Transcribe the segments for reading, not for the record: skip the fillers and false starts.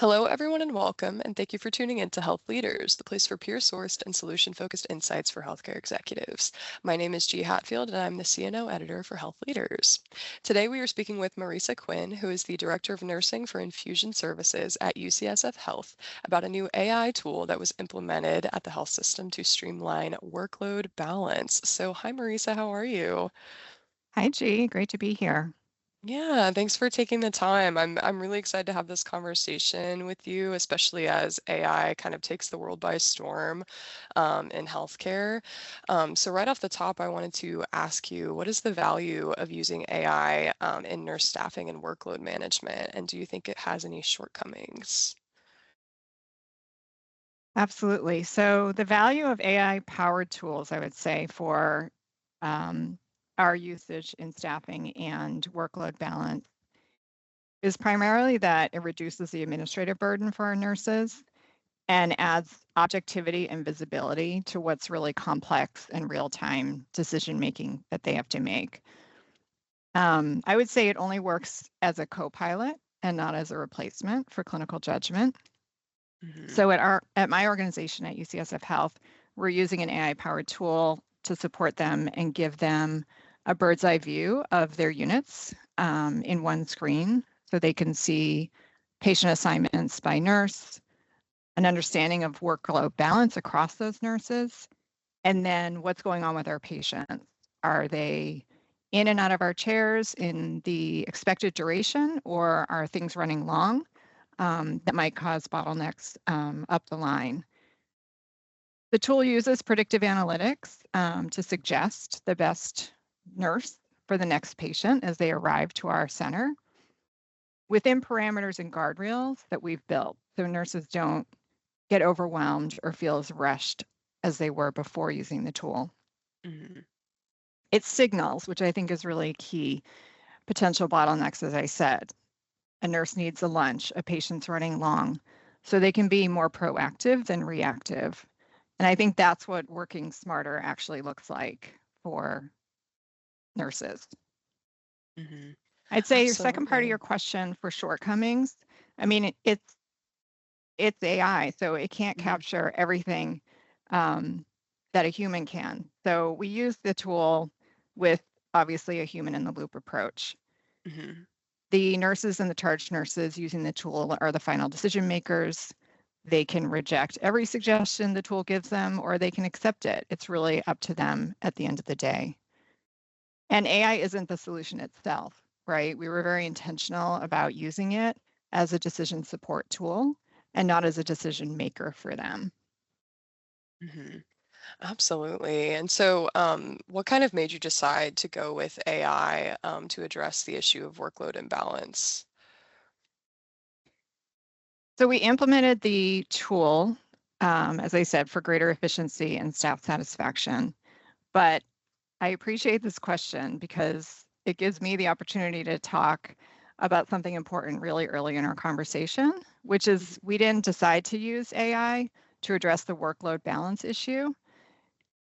Hello, everyone, and welcome, and thank you for tuning in to Health Leaders, the place for peer-sourced and solution-focused insights for healthcare executives. My name is G. Hatfield, and I'm the CNO editor for Health Leaders. Today, we are speaking with Marisa Quinn, who is the Director of Nursing for Infusion Services at UCSF Health, about a new AI tool that was implemented at the health system to streamline workload balance. So, hi, Marisa, how are you? Hi, G. Great to be here. Yeah, thanks for taking the time. I'm really excited to have this conversation with you, especially as AI kind of takes the world by storm in healthcare. So right off the top, I wanted to ask you, what is the value of using AI in nurse staffing and workload management? And do you think it has any shortcomings? Absolutely. So, the value of AI powered tools, I would say, for um, our usage in staffing and workload balance is primarily that it reduces the administrative burden for our nurses and adds objectivity and visibility to what's really complex and real time decision making that they have to make. I would say it only works as a co pilot and not as a replacement for clinical judgment. Hmm. So at my organization at UCSF Health, we're using an AI-powered tool to support them and give them a bird's eye view of their units in one screen, so they can see patient assignments by nurse, an understanding of workload balance across those nurses, and then what's going on with our patients. Are they in and out of our chairs in the expected duration, or are things running long? That might cause bottlenecks up the line. The tool uses predictive analytics to suggest the best nurse for the next patient as they arrive to our center within parameters and guardrails that we've built, so nurses don't get overwhelmed or feel as rushed as they were before using the tool. Hmm. It signals, which I think is really key, potential bottlenecks, as I said. A nurse needs a lunch, a patient's running long, so they can be more proactive than reactive. And I think that's what working smarter actually looks like for nurses. Hmm. I'd say your second part of Absolutely. your question for shortcomings, I mean, it's AI, so it can't Hmm. capture everything um, that a human can. So we use the tool with obviously a human in the loop approach. Hmm. The nurses and the charge nurses using the tool are the final decision makers. They can reject every suggestion the tool gives them, or they can accept it. It's really up to them at the end of the day. And AI isn't the solution itself, right? We were very intentional about using it as a decision support tool and not as a decision maker for them. Hmm. Absolutely. And so, what kind of made you decide to go with AI to address the issue of workload imbalance? So we implemented the tool, as I said, for greater efficiency and staff satisfaction. But I appreciate this question because it gives me the opportunity to talk about something important really early in our conversation, which Mhm. is we didn't decide to use AI to address the workload balance issue.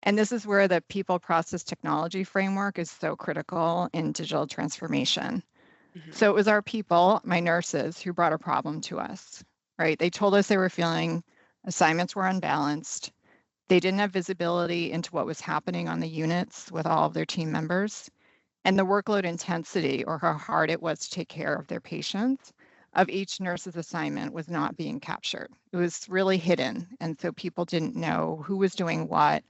And this is where the people process technology framework is so critical in digital transformation. So Mhm. it was our people, my nurses, who brought a problem to us, right? They told us they were feeling assignments were unbalanced. They didn't have visibility into what was happening on the units with all of their team members, and the workload intensity or how hard it was to take care of their patients of each nurse's assignment was not being captured. It was really hidden. And so people didn't know who was doing what,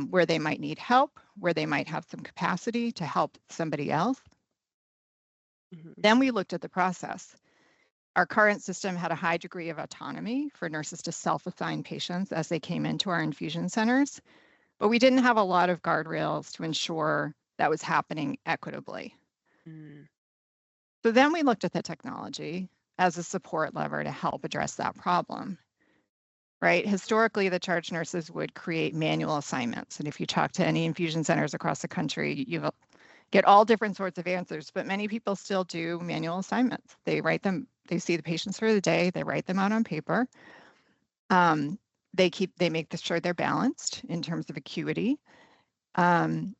where they might need help, where they might have some capacity to help somebody else. Mhm. Then we looked at the process. Our current system had a high degree of autonomy for nurses to self assign patients as they came into our infusion centers, but we didn't have a lot of guardrails to ensure that was happening equitably. Mm. So then we looked at the technology as a support lever to help address that problem, right? Historically, the charge nurses would create manual assignments. And if you talk to any infusion centers across the country, you get all different sorts of answers, but many people still do manual assignments. They write them, they see the patients for the day, they write them out on paper. Um, they make sure they're balanced in terms of acuity. Um,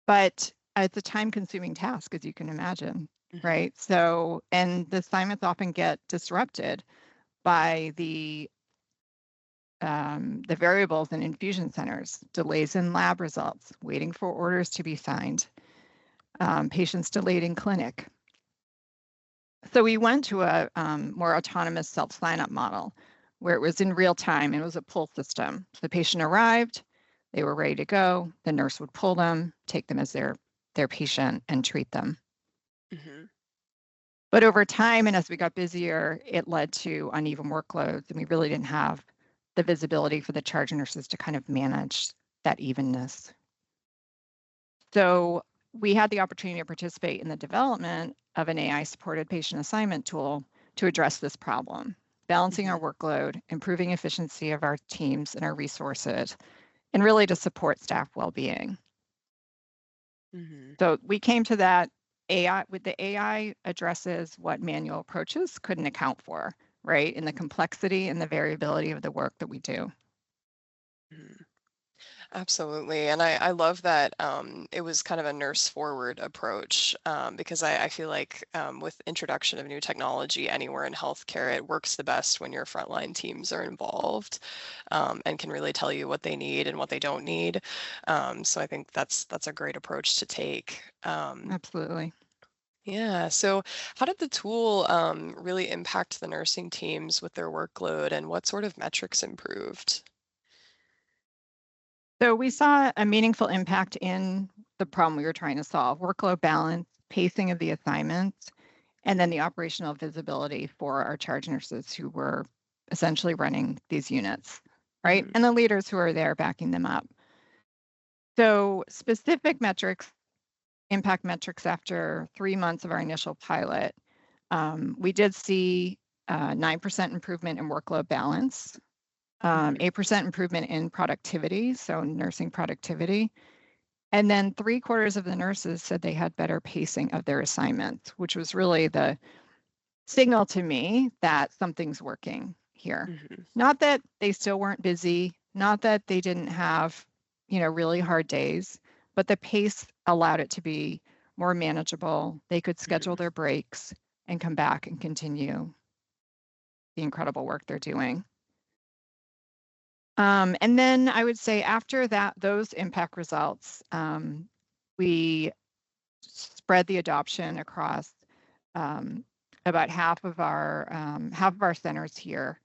but it's a time consuming task, as you can imagine. right? So, and the assignments often get disrupted by the variables in infusion centers, delays in lab results, waiting for orders to be signed, patients delayed in clinic. So we went to a more autonomous self-sign-up model where it was in real time and it was a pull system. So the patient arrived, they were ready to go, the nurse would pull them, take them as their patient and treat them. But over time, and as we got busier, it led to uneven workloads, and we really didn't have the visibility for the charge nurses to kind of manage that evenness. So we had the opportunity to participate in the development of an AI-supported patient assignment tool to address this problem, balancing our workload, improving efficiency of our teams and our resources, and really to support staff well-being. So we came to that the AI addresses what manual approaches couldn't account for, right? In the complexity and the variability of the work that we do. Absolutely. And I love that it was kind of a nurse forward approach because I feel like with introduction of new technology anywhere in healthcare, it works the best when your frontline teams are involved and can really tell you what they need and what they don't need. So I think that's a great approach to take. Absolutely. Yeah. So how did the tool really impact the nursing teams with their workload and what sort of metrics improved? So we saw a meaningful impact in the problem we were trying to solve, workload balance, pacing of the assignments, and then the operational visibility for our charge nurses who were essentially running these units, right? And the leaders who are there backing them up. So specific metrics, impact metrics after 3 months of our initial pilot, we did see 9% improvement in workload balance, 8% improvement in productivity, so nursing productivity. And then 3/4 of the nurses said they had better pacing of their assignments, which was really the signal to me that something's working here. Not that they still weren't busy, not that they didn't have, really hard days, but the pace allowed it to be more manageable. They could schedule their breaks and come back and continue the incredible work they're doing. And then I would say after that, those impact results, we spread the adoption across about half of our centers here.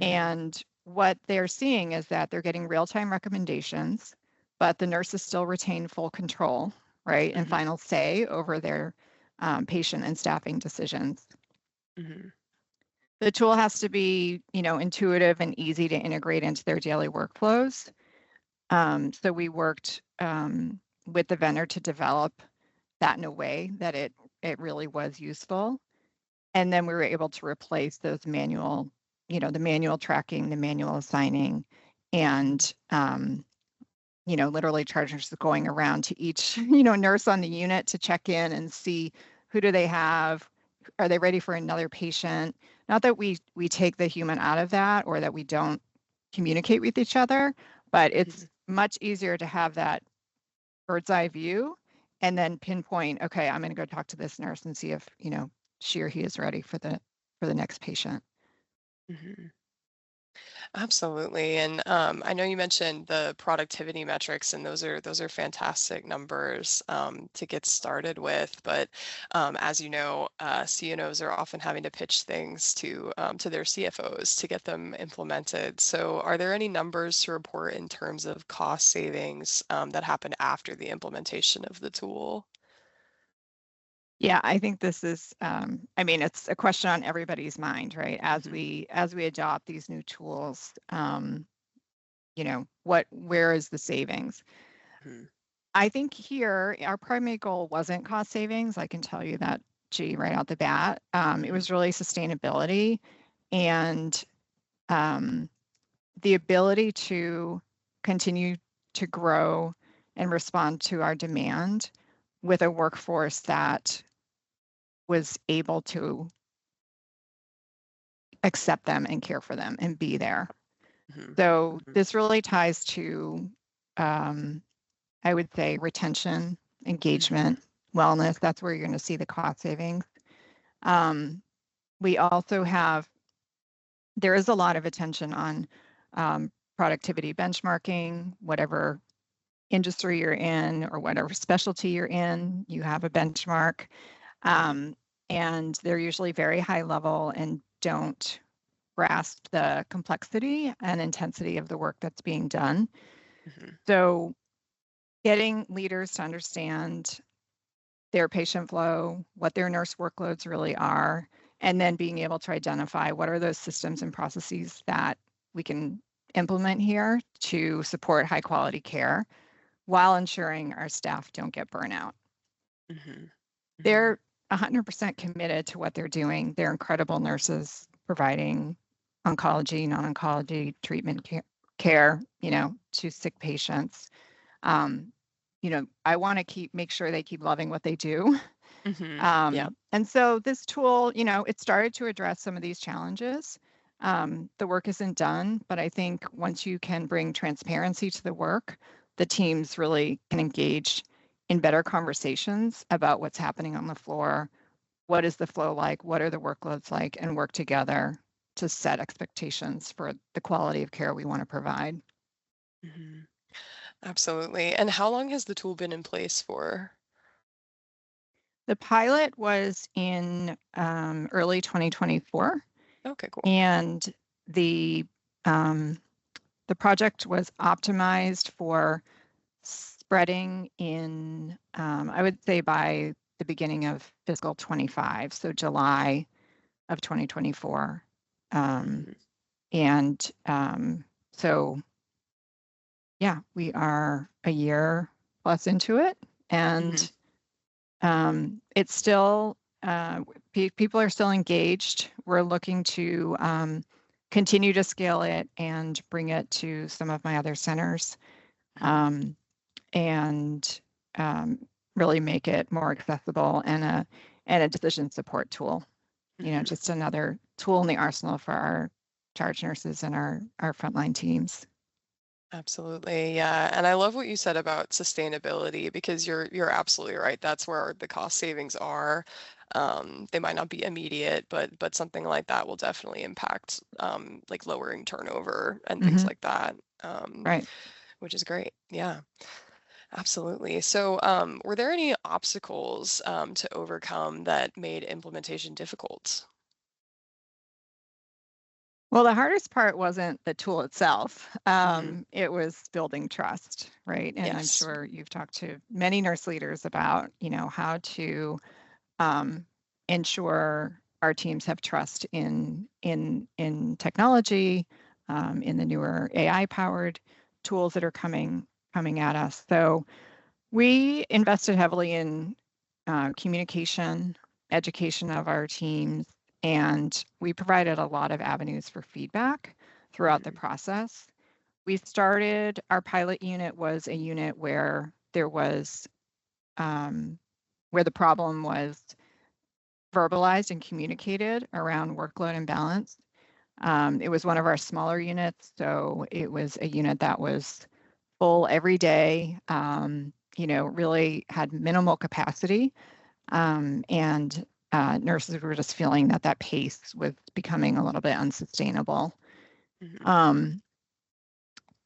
And what they're seeing is that they're getting real-time recommendations, but the nurses still retain full control, right, and final say over their patient and staffing decisions. The tool has to be, intuitive and easy to integrate into their daily workflows. So we worked with the vendor to develop that in a way that it really was useful. And then we were able to replace those manual, the manual tracking, the manual assigning, and literally charge nurses going around to each, nurse on the unit to check in and see who do they have, are they ready for another patient? Not that we take the human out of that or that we don't communicate with each other, but it's much easier to have that bird's eye view and then pinpoint, okay, I'm going to go talk to this nurse and see if, she or he is ready for the next patient. Absolutely. And I know you mentioned the productivity metrics, and those are fantastic numbers to get started with. But as you know, CNOs are often having to pitch things to their CFOs to get them implemented. So are there any numbers to report in terms of cost savings that happened after the implementation of the tool? Yeah, I think this is, it's a question on everybody's mind, right? As we adopt these new tools, where is the savings? I think here, our primary goal wasn't cost savings. I can tell you that, right out the bat. It was really sustainability and the ability to continue to grow and respond to our demand with a workforce that was able to accept them and care for them and be there. So this really ties to, I would say, retention, engagement, wellness. That's where you're going to see the cost savings. We also have, there is a lot of attention on productivity benchmarking, whatever industry you're in or whatever specialty you're in, you have a benchmark. And they're usually very high level and don't grasp the complexity and intensity of the work that's being done. So getting leaders to understand their patient flow, what their nurse workloads really are, and then being able to identify what are those systems and processes that we can implement here to support high quality care while ensuring our staff don't get burnout. They're 100% committed to what they're doing. They're incredible nurses providing oncology, non-oncology treatment care, to sick patients. I want to make sure they keep loving what they do. And so this tool, it started to address some of these challenges. The work isn't done, but I think once you can bring transparency to the work, the teams really can engage in better conversations about what's happening on the floor, what is the flow like, what are the workloads like, and work together to set expectations for the quality of care we want to provide. Absolutely. And how long has the tool been in place for? The pilot was in early 2024. Okay, cool. And the project was optimized for spreading in, I would say by the beginning of fiscal 25, so July of 2024. And so, yeah, we are a year plus into it, and it's still, people are still engaged. We're looking to continue to scale it and bring it to some of my other centers, and really make it more accessible and a decision support tool. Just another tool in the arsenal for our charge nurses and our frontline teams. Absolutely. Yeah. And I love what you said about sustainability, because you're absolutely right. That's where the cost savings are. They might not be immediate, but something like that will definitely impact like lowering turnover and things like that. Right. Which is great. Yeah. Absolutely. So, were there any obstacles to overcome that made implementation difficult? Well, the hardest part wasn't the tool itself. It was building trust, right? And I'm sure you've talked to many nurse leaders about, how to ensure our teams have trust in technology, in the newer AI-powered tools that are coming at us. So we invested heavily in communication, education of our teams, and we provided a lot of avenues for feedback throughout the process. We started, our pilot unit was a unit where there was, where the problem was verbalized and communicated around workload and balance. It was one of our smaller units, so it was a unit that was full every day, really had minimal capacity. And nurses were just feeling that pace was becoming a little bit unsustainable.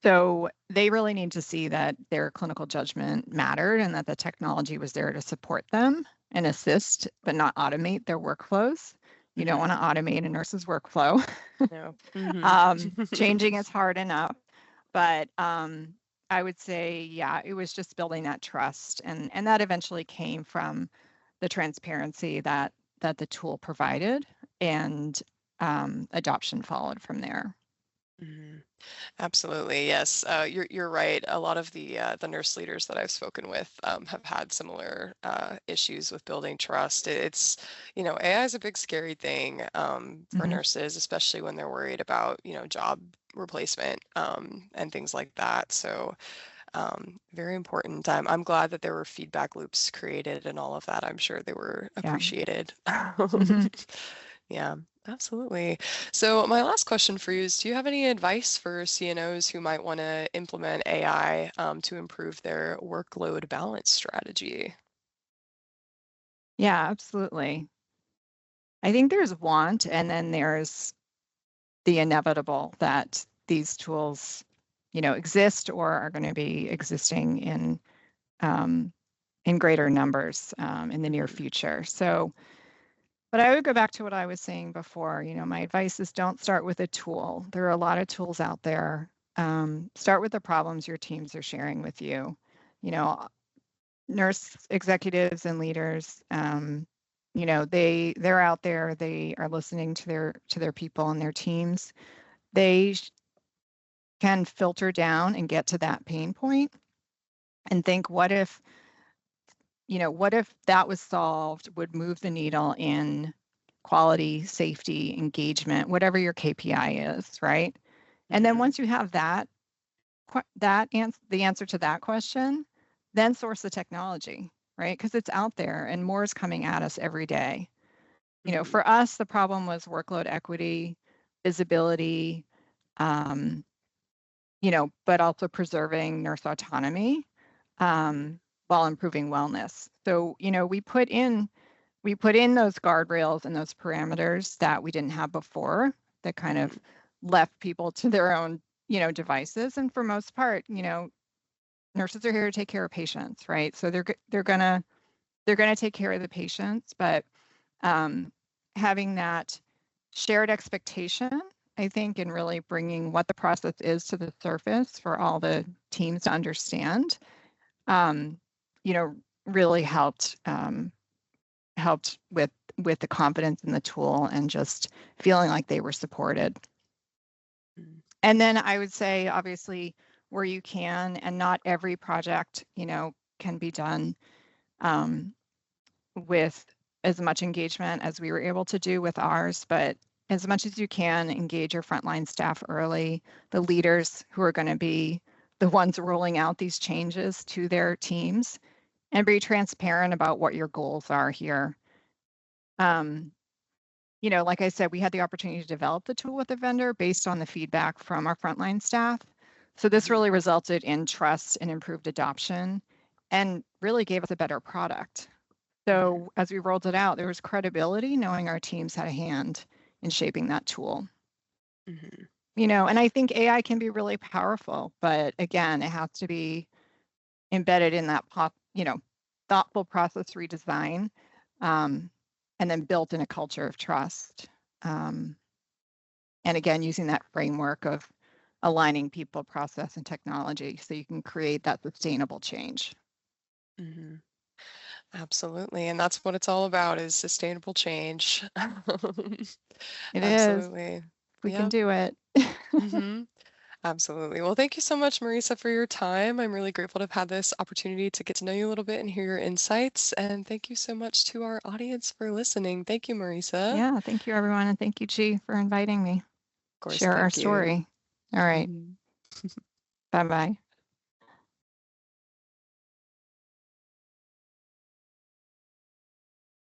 So they really need to see that their clinical judgment mattered and that the technology was there to support them and assist, but not automate their workflows. You don't want to automate a nurse's workflow. No. Changing is hard enough, but I would say, yeah, it was just building that trust, and that eventually came from the transparency that the tool provided, and adoption followed from there. Absolutely, yes. You're right. A lot of the nurse leaders that I've spoken with have had similar issues with building trust. It's, AI is a big scary thing for nurses, especially when they're worried about, job replacement and things like that. So very important. I'm glad that there were feedback loops created and all of that. I'm sure they were appreciated. Yeah, absolutely. So my last question for you is, do you have any advice for CNOs who might want to implement AI to improve their workload balance strategy? Yeah, absolutely. I think there's want, and then there's the inevitable that these tools, exist or are going to be existing in greater numbers in the near future. So, but I would go back to what I was saying before. My advice is don't start with a tool. There are a lot of tools out there. Start with the problems your teams are sharing with you. Nurse executives and leaders, they're out there. They are listening to their people and their teams. They can filter down and get to that pain point and think, what if that was solved, would move the needle in quality, safety, engagement, whatever your KPI is, right? And then once you have the answer to that question, then source the technology, right? Because it's out there and more is coming at us every day. For us, the problem was workload equity, visibility, but also preserving nurse autonomy while improving wellness. So, we put in those guardrails and those parameters that we didn't have before that kind of left people to their own, devices. And for most part, nurses are here to take care of patients, right? So they're gonna take care of the patients, but having that shared expectation, I think, and really bringing what the process is to the surface for all the teams to understand, really helped with the confidence in the tool and just feeling like they were supported. And then I would say, obviously, where you can, and not every project, can be done with as much engagement as we were able to do with ours, but as much as you can, engage your frontline staff early, the leaders who are going to be the ones rolling out these changes to their teams, and be transparent about what your goals are here. Like I said, we had the opportunity to develop the tool with the vendor based on the feedback from our frontline staff. So this really resulted in trust and improved adoption and really gave us a better product. So as we rolled it out, there was credibility knowing our teams had a hand in shaping that tool. And I think AI can be really powerful, but again, it has to be embedded in that thoughtful process redesign, and then built in a culture of trust. And again, using that framework of aligning people, process, and technology so you can create that sustainable change. Absolutely. And that's what it's all about, is sustainable change. It Absolutely. is. We can do it. Absolutely. Well, thank you so much, Marisa, for your time. I'm really grateful to have had this opportunity to get to know you a little bit and hear your insights. And thank you so much to our audience for listening. Thank you, Marisa. Yeah, thank you, everyone. And thank you, Chi, for inviting me. Of course, Share our thank you. story. All right. Bye-bye.